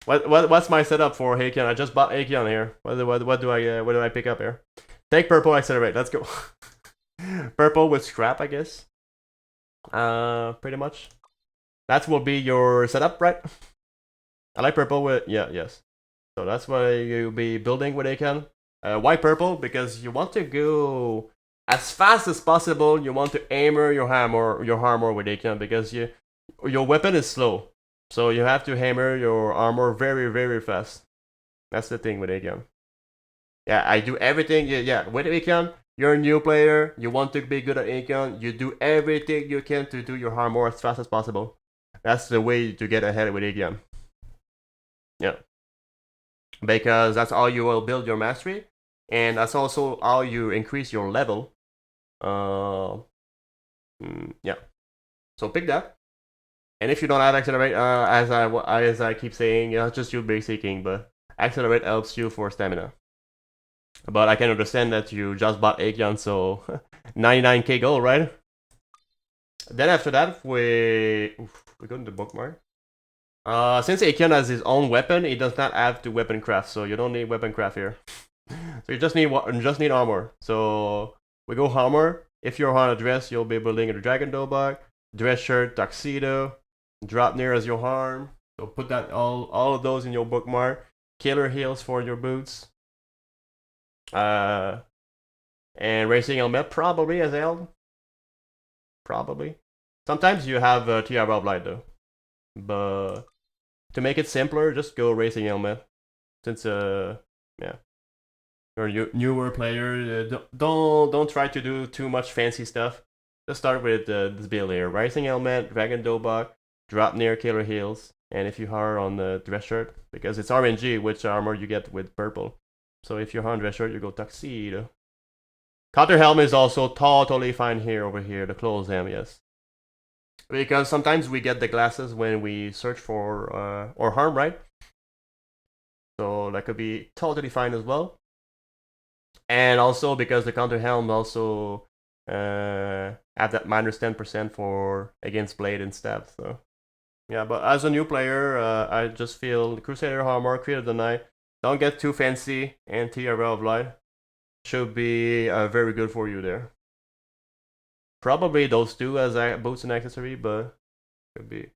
What's my setup for Echion? I just bought Echion here. What do I pick up here? Take purple, accelerate. Let's go. Purple with scrap, I guess. Pretty much. That will be your setup, right? I like purple with yes. So that's why you'll be building with Echion. Why purple? Because you want to go as fast as possible. You want to hammer your armor with Echion because your weapon is slow. So you have to hammer your armor very, very fast. That's the thing with Echion. Yeah, I do everything. Yeah, with Echion, you're a new player. You want to be good at Echion. You do everything you can to do your armor as fast as possible. That's the way to get ahead with Echion. Yeah, because that's how you will build your mastery, and that's also how you increase your level. Yeah. So pick that. And if you don't have accelerate, as I keep saying, just use basic king, but accelerate helps you for stamina. But I can understand that you just bought Aegon, so 99k gold, right? Then after that, we go to the bookmark. Since Aegon has his own weapon, he does not have to weapon craft, so you don't need weapon craft here. So you just need armor. So we go armor. If you're on a dress, you'll be building a dragon dobak, dress shirt, tuxedo, drop near as your arm. So put that all of those in your bookmark. Killer heels for your boots. And racing helmet probably as well. Probably. Sometimes you have a tiara of light though, but to make it simpler, just go racing helmet. Since yeah, you're a newer player, don't try to do too much fancy stuff. Just start with this build here: racing helmet, dragon dobak, drop near killer heels, and if you are on the dress shirt, because it's RNG which armor you get with purple. So if you're on dress shirt, you go tuxedo. Counter helm is also totally fine here over here. The clothes helm, yes. Because sometimes we get the glasses when we search for or harm, right? So that could be totally fine as well. And also because the counter helm also have that minus 10% for against blade and stab. So yeah, but as a new player, I just feel Crusader armor, Creed of the Night. Don't get too fancy, and Tiara of Light should be very good for you there. Probably those two as boots and accessory, but could be.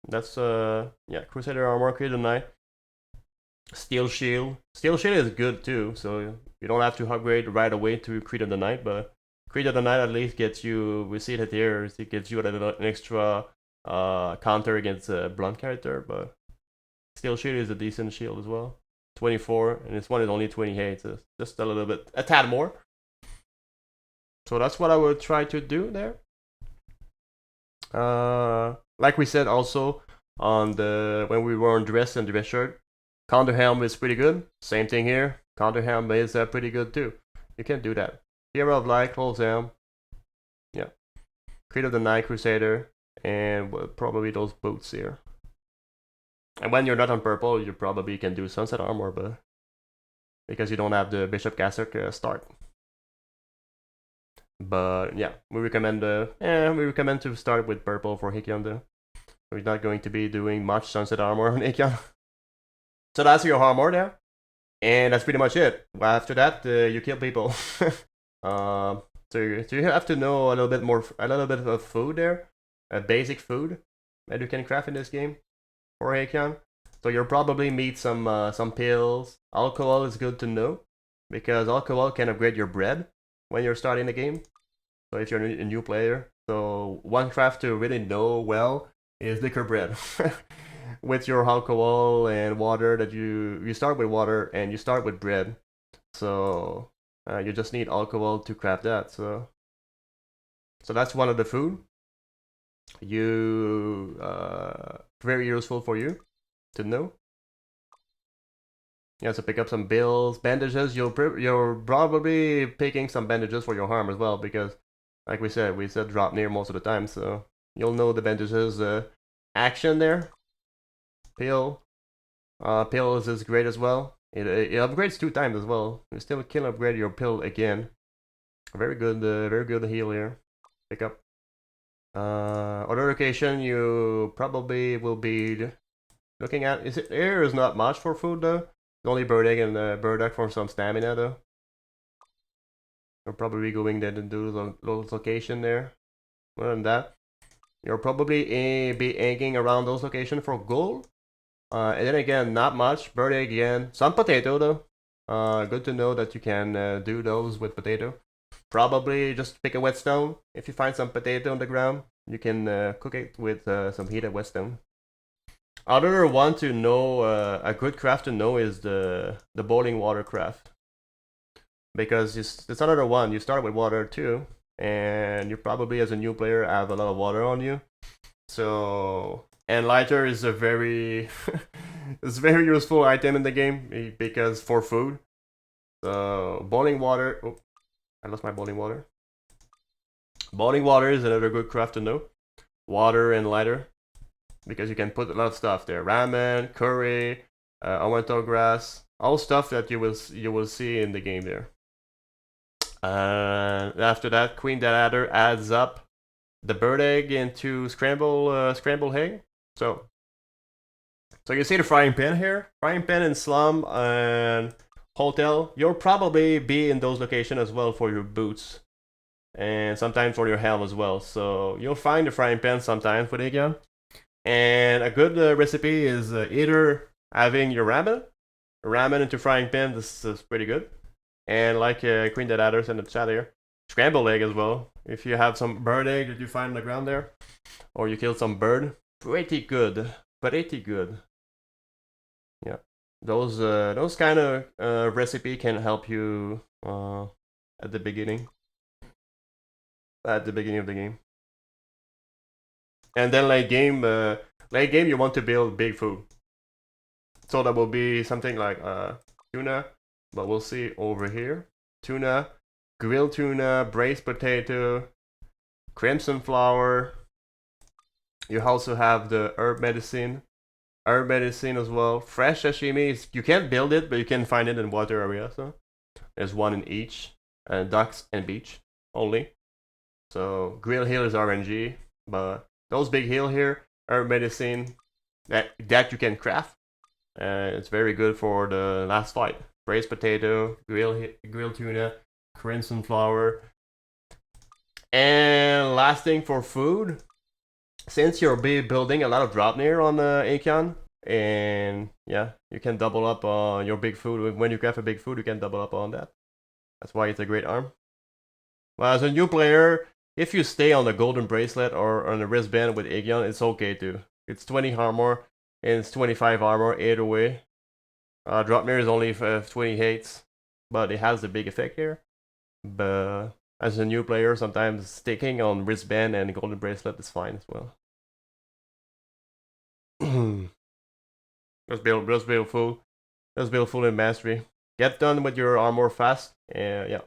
That's yeah, Crusader armor, Creed of the Night. Steel shield. Steel shield is good too, so you don't have to upgrade right away to Creed of the Night, but Creed of the Night at least gets you, we see it here, it gives you an extra counter against a blunt character, but Steel shield is a decent shield as well. 24, and this one is only 28, so just a little bit, a tad more. So that's what I would try to do there. Like we said also on the when we were on dress and dress shirt, counter helm is pretty good. Same thing here. Counter helm is pretty good too. You can do that. Hero of Light, close helm. Yeah. Creed of the Night, Crusader, and probably those boots here. And when you're not on purple, you probably can do Sunset Armor, but because you don't have the Bishop Cassock start. But yeah, we recommend to start with purple for Echion though. We're not going to be doing much Sunset Armor on Echion. So that's your armor there. And that's pretty much it. Well, after that, you kill people. So you have to know a little bit of food there, basic food that you can craft in this game for Echion. So you'll probably meet some pills. Alcohol is good to know because alcohol can upgrade your bread when you're starting the game. So if you're a new player, so one craft to really know well is liquor bread. With your alcohol and water that you start with water and you start with bread, so you just need alcohol to craft that. So that's one of the food you very useful for you to know. Yeah, so pick up some bills, bandages. You're probably picking some bandages for your arm as well because, like we said drop near most of the time, so you'll know the bandages action there. Pill. Pill is great as well. It upgrades 2 times as well. You still can upgrade your pill again. Very good heal here. Pick up. Other location you probably will be looking at, here is not much for food though. Only bird egg and bird egg for some stamina though. You'll probably going there to do those location there. Other than that, you'll probably be hanging around those locations for gold. And then again, not much. Bird egg again. Some potato though. Good to know that you can do those with potato. Probably just pick a whetstone. If you find some potato on the ground, you can cook it with some heated whetstone. Other one to know, a good craft to know is the boiling water craft. Because it's another one. You start with water too, and you probably as a new player have a lot of water on you. So, and lighter is a very it's a very useful item in the game because for food. So boiling water. Oh, I lost my boiling water. Boiling water is another good craft to know. Water and lighter, because you can put a lot of stuff there. Ramen, curry, Oriental grass, all stuff that you will see in the game there. After that, queendeathadder adds up the bird egg into scrambled egg. So you see the frying pan here, frying pan in slum and hotel. You'll probably be in those locations as well for your boots, and sometimes for your helm as well. So you'll find the frying pan sometimes with Echion. And a good recipe is either having your ramen into frying pan. This is pretty good. And like queendeathadder in the chat here, scrambled egg as well. If you have some bird egg that you find on the ground there, or you kill some bird, pretty good. Yeah, those kind of recipe can help you at the beginning of the game. And then late game you want to build big food. So that will be something like tuna, but we'll see over here. Tuna, grilled tuna, braised potato, crimson flower. You also have the herb medicine as well. Fresh sashimi, you can't build it, but you can find it in water area. So there's one in each, and ducks and beach only. So grill hill is RNG, but those big hill here, herb medicine, that you can craft. It's very good for the last fight. Braised potato, grilled tuna, crimson flower. And last thing for food, since you'll be building a lot of Dropnir on Echion, and yeah, you can double up on your big food. When you craft a big food, you can double up on that. That's why it's a great arm. Well, as a new player, if you stay on the golden bracelet or on the wristband with Echion, it's okay too. It's 20 armor and it's 25 armor either way. Dropnir is only 28, but it has a big effect here. But as a new player, sometimes sticking on wristband and golden bracelet is fine as well. Just build full in mastery. Get done with your armor fast, and yeah.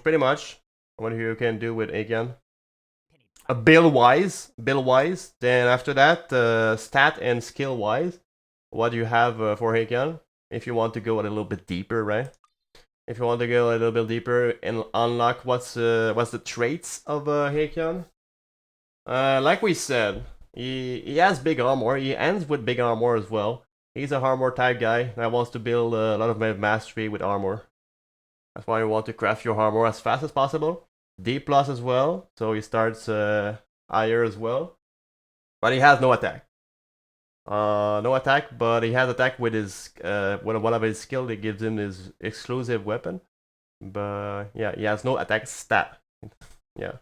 Pretty much what you can do with Echion. Build wise. Then after that, stat and skill wise, what do you have for Echion? If you want to go a little bit deeper, right? If you want to go a little bit deeper and unlock what's the traits of Echion. Like we said, he has big armor. He ends with big armor as well. He's a armor type guy that wants to build a lot of mastery with armor. That's why you want to craft your armor as fast as possible. D plus as well, so he starts higher as well. But he has no attack. No attack, but he has attack with his one of his skill that gives him his exclusive weapon. But yeah, he has no attack stat. Yeah.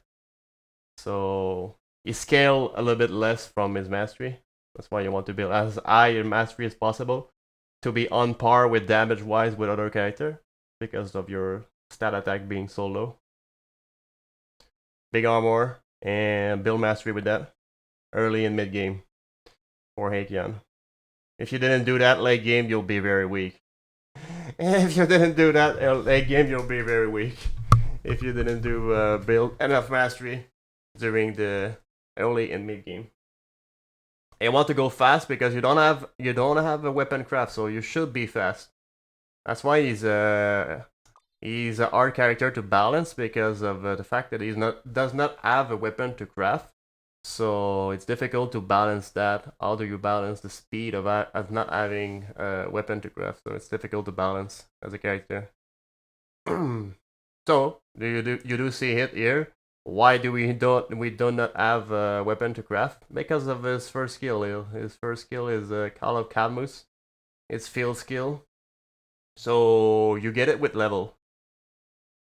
So he scale a little bit less from his mastery. That's why you want to build as high in mastery as possible to be on par with damage wise with other character because of your stat attack being so low. Big armor and build mastery with that early and mid game for Echion. If you didn't do that late game, you'll be very weak. If you didn't do that late game, you'll be very weak. If you didn't do build enough mastery during the early and mid game. And you want to go fast because you don't have a weapon craft, so you should be fast. That's why he's a hard character to balance because of the fact that he does not have a weapon to craft. So it's difficult to balance that. How do you balance the speed of not having a weapon to craft? So it's difficult to balance as a character. So you do see it here. Why do we do not have a weapon to craft? Because of his first skill. His first skill is Call of Cadmus. It's field skill. So you get it with level.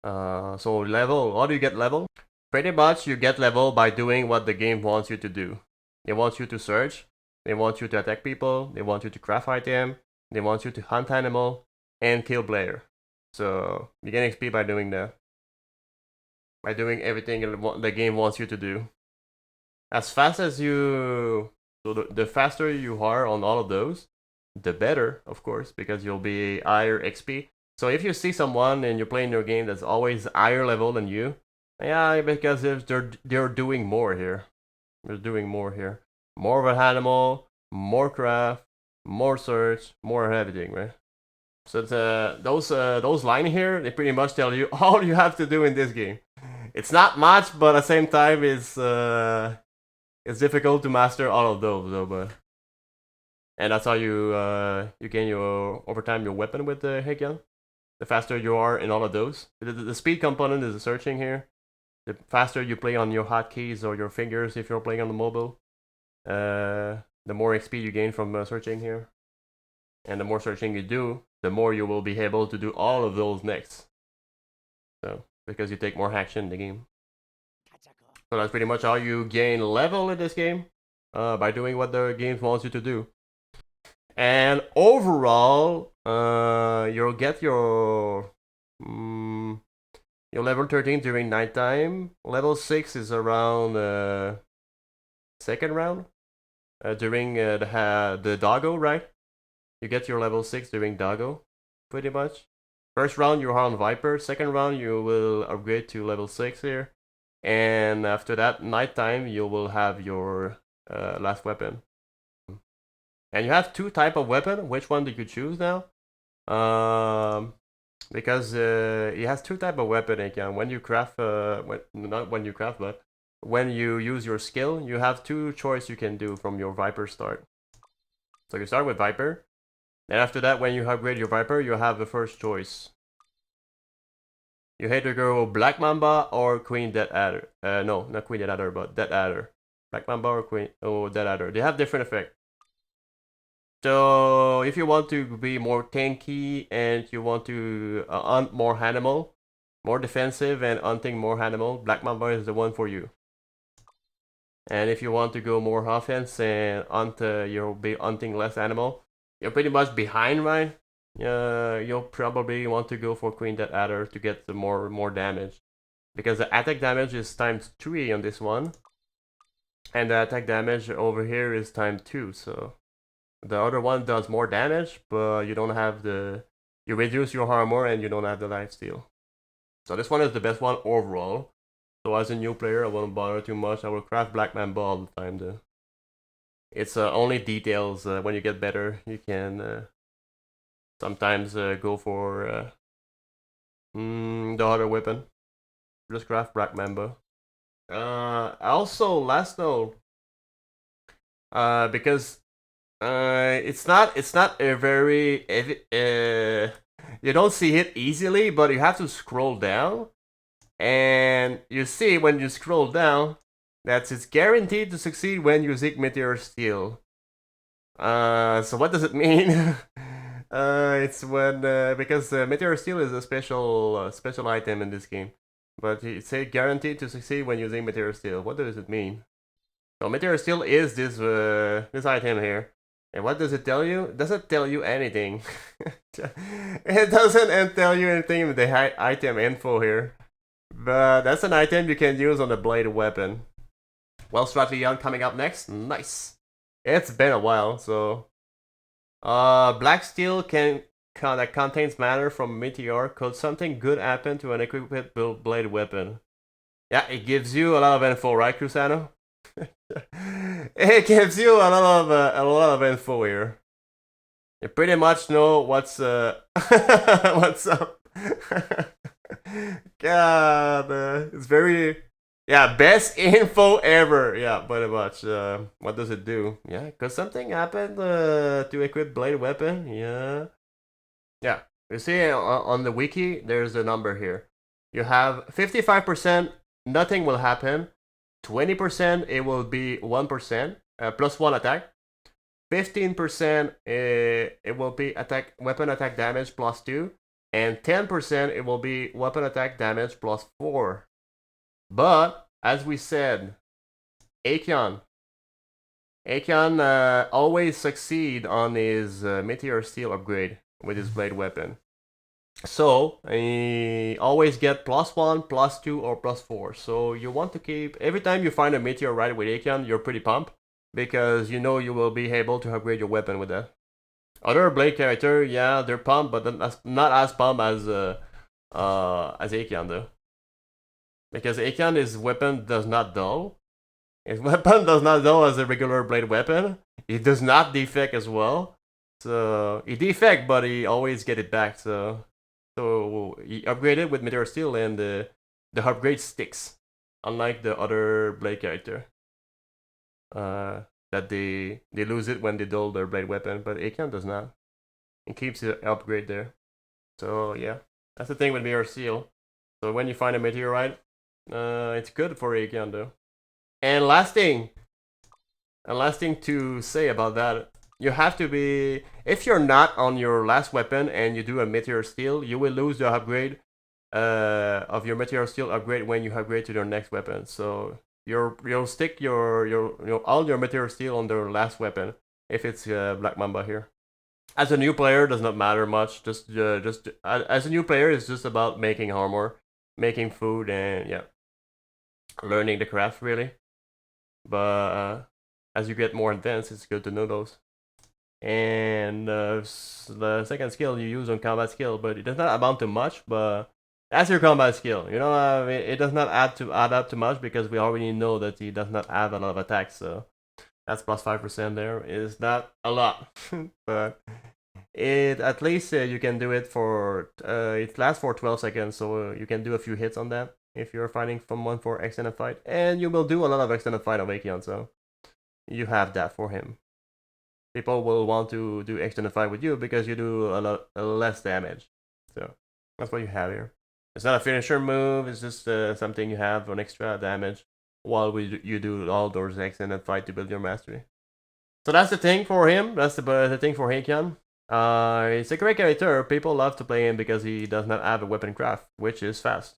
So level. How do you get level? Pretty much you get level by doing what the game wants you to do. They want you to search. They want you to attack people. They want you to craft item. They want you to hunt animal and kill player. So you get XP by doing that. By doing everything the game wants you to do. As fast as you... So the faster you are on all of those, the better, of course, because you'll be higher XP. So if you see someone and you're playing your game that's always higher level than you, yeah, because they're doing more here. They're doing more here. More of an animal, more craft, more search, more everything, right? So those lines here, they pretty much tell you all you have to do in this game. It's not much, but at the same time, it's difficult to master all of those, though. But and that's how you gain your over time your weapon with the Echion. The faster you are in all of those, the speed component is the searching here. The faster you play on your hotkeys or your fingers if you're playing on the mobile, the more XP you gain from searching here. And the more searching you do, the more you will be able to do all of those next. So, because you take more action in the game. So that's pretty much how you gain level in this game, by doing what the game wants you to do. And overall, you'll get your level 13 during nighttime. Level 6 is around second round, during the doggo, right? You get your level 6 during doggo, pretty much. First round you're on Viper, second round you will upgrade to level 6 here. And after that, nighttime, you will have your last weapon. And you have two type of weapon. Which one do you choose now? Because it has two type of weapon again. When you craft, not when you craft, but when you use your skill, you have two choice you can do from your Viper start. So you start with Viper. And after that, when you upgrade your Viper, you have the first choice. You either go Black Mamba or queendeathadder. No, not queendeathadder, but deathadder. Black Mamba or deathadder. They have different effect. So if you want to be more tanky and you want to hunt more animal, more defensive and hunting more animal, Black Mamba is the one for you. And if you want to go more offense and hunt, you'll be hunting less animal. You're pretty much behind, right? You'll probably want to go for queendeathadder to get the more damage, because the attack damage is times 3 on this one, and the attack damage over here is times 2. So the other one does more damage, but you don't have you reduce your armor and you don't have the lifesteal. So this one is the best one overall. So as a new player, I won't bother too much. I will craft Black Mamba all the time though. It's only details. When you get better, you can sometimes go for the other weapon. Just craft Black Mamba. Also, last note, because it's not a very you don't see it easily, but you have to scroll down, and you see when you scroll down that it's guaranteed to succeed when using Meteor Steel. So what does it mean? It's when because Meteor Steel is a special item in this game, but it say guaranteed to succeed when using Meteor Steel. What does it mean? So Meteor Steel is this item here, and what does it tell you? It doesn't tell you anything. It doesn't tell you anything with the item info here, but that's an item you can use on the blade weapon. Well, Stratleon coming up next. Nice. It's been a while, so Black Steel that contains matter from Meteor. Could something good happen to an equipped blade weapon? Yeah, it gives you a lot of info, right, Crusano? It gives you a lot of info here. You pretty much know what's what's up. God, it's very Yeah, best info ever. Yeah, pretty much. What does it do? Yeah, because something happened to equip blade weapon. Yeah. Yeah. You see on the wiki, there's a number here. You have 55%, nothing will happen. 20%, it will be 1%, plus 1 attack. 15%, it will be weapon attack damage plus 2. And 10%, it will be weapon attack damage plus 4. But, as we said, Echion always succeed on his Meteor Steel upgrade with his blade weapon. So, he always get plus 1, plus 2, or plus 4. So, you want to keep... Every time you find a Meteorite with Echion, you're pretty pumped. Because you know you will be able to upgrade your weapon with that. Other blade character, yeah, they're pumped, but not as pumped as Echion, though. Because Echion, his weapon does not dull. His weapon does not dull as a regular blade weapon. It does not defect as well. So, he defect, but he always get it back, so he upgraded with Meteor Steel, and the upgrade sticks, unlike the other blade character. That they lose it when they dull their blade weapon, but Echion does not. It keeps the upgrade there. So yeah, that's the thing with Meteor Steel. So when you find a Meteorite, it's good for Echion though. And last thing to say about that, you have to be... If you're not on your last weapon and you do a Meteor Steel, you will lose the upgrade of your Meteor Steel upgrade when you upgrade to your next weapon. So you'll stick all your Meteor Steel on their last weapon if it's Black Mamba here. As a new player, does not matter much. Just as a new player, it's just about making armor, making food, and yeah, learning the craft really. But as you get more advanced, it's good to know those. And the second skill you use on combat skill, but it does not amount to much. But that's your combat skill. You know, it does not add up to much because we already know that he does not add a lot of attacks. So that's plus 5% there. Is not a lot, but it at least you can do it for it lasts for 12 seconds, so you can do a few hits on that if you're fighting someone for extended fight, and you will do a lot of extended fight of Echion, so you have that for him. People will want to do extended fight with you because you do a lot less damage. So that's what you have here. It's not a finisher move. It's just something you have on extra damage while you do all those extended fight to build your mastery. So that's the thing for him. That's the thing for Echion. It's a great character. People love to play him because he does not have a weapon craft, which is fast.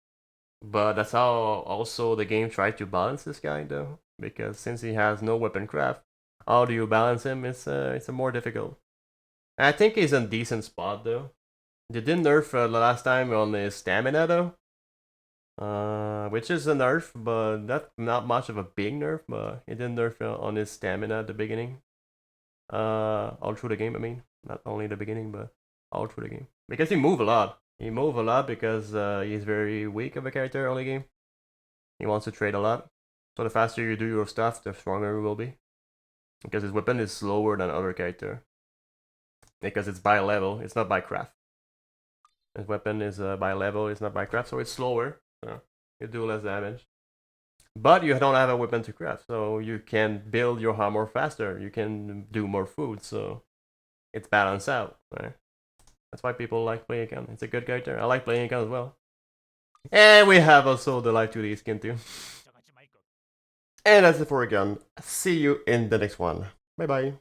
But that's how also the game tried to balance this guy, though. Because since he has no weapon craft, how do you balance him? It's a more difficult. I think he's in a decent spot, though. They didn't nerf the last time on his stamina, though. Which is a nerf, but not much of a big nerf. But it didn't nerf on his stamina at the beginning. All through the game, I mean. Not only the beginning, but all through the game. Because he move a lot. He move a lot because he's very weak of a character early game. He wants to trade a lot. So the faster you do your stuff, the stronger he will be. Because his weapon is slower than other character. Because it's by level, it's not by craft. His weapon is by level, it's not by craft, so it's slower. So you do less damage. But you don't have a weapon to craft, so you can build your armor faster. You can do more food, so it's balanced out, right? That's why people like playing Echion. It's a good character. I like playing Echion as well. And we have also the Life 2D skin too. And that's it for Echion. See you in the next one. Bye bye.